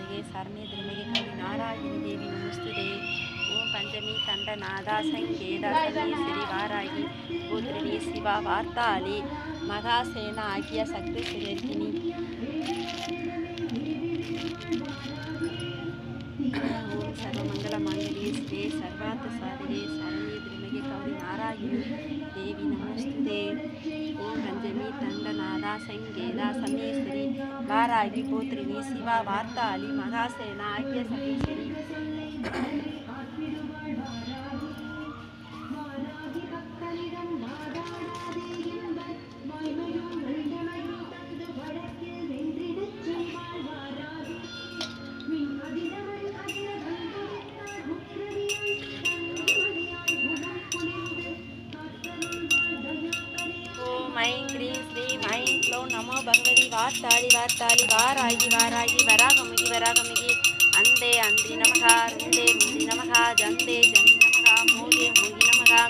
साधगे सरणे द्रमगे कवि नारायणी देवी नमस्तुते ओम पंचमी तंडनादा संगेदा समीश्वरी वारागी गोत्रिणी शिवा वार्ताली மகாசேனா ஆகிய சக்தி சிவர்கினி ஓம் சர்வமங்கல மாங்கல்யே சிவே சர்வார்த்த சாதகே சரண்யே திரிமகே கௌரி நாராயணி தேவி நமஸ்துதே ஓம் பஞ்சமி தண்டநாதா சங்கேதா சமேஸ்வரி வாராகி போத்ரிணி சிவா வார்த்தாளி மகாசேனா ஆகிய சக்தீஸ்வரி மைம் கிரீம் ஸ்ரீம் ஐம் க்ளௌம் நமோ பகவதி வார்த்தாளி வார்த்தாளி வாராகி வாராகி வராகமுகி வராகமுகி அந்தே அந்தி நமகா ருந்தே ருந்தி நமகா ஜந்தே ஜந்தி நமகா மோகே மோகி நமகா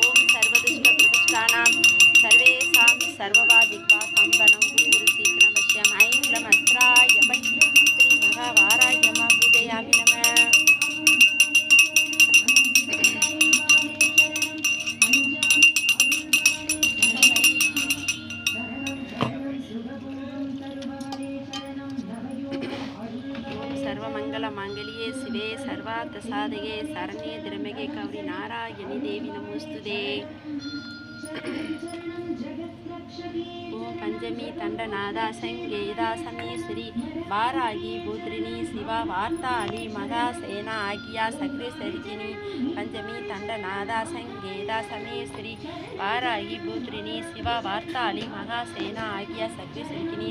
ஓம் சர்வதுஷ்ட பிரதுஷ்டானாம் சர்வேசாம் சர்வவாதிக்வா சம்பனம் குரு குரு சீக்கிரம் வஷ்யம் ஐம் க்ளம் அஸ்ராய பட் ஸ்ரீ மகா வாராயமா பூஜயாமி நம सर्वमंगल मांगल्ये शिवे सर्वार्थ साधके शरण्ये त्र्यंबके गौरी नारायणी देवी नमोस्तुते ओम पंचमी तंडनादा संगेदा समीश्वरी वारागी पुत्रिणी शिवा वार्ताली मगासेना आज्ञा सक्रेसरिकिनी पंचमी तंडनादा संगेदा समीश्वरी वारागी पुत्रिणी शिवा वार्ताली मगासेना आज्ञा सक्रेसरिकिनी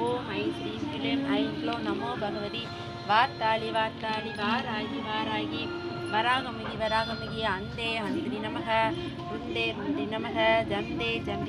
ओम ऐं श्रीं क्लीं ऐं क्लौं नमो भगवती वार्ताली वार्ताली वारागी वारागी वरागमुगि वरागमुगि अंदे अंद्रि नमः रुन्दे रुन्दि नमः जन्दे जन्दि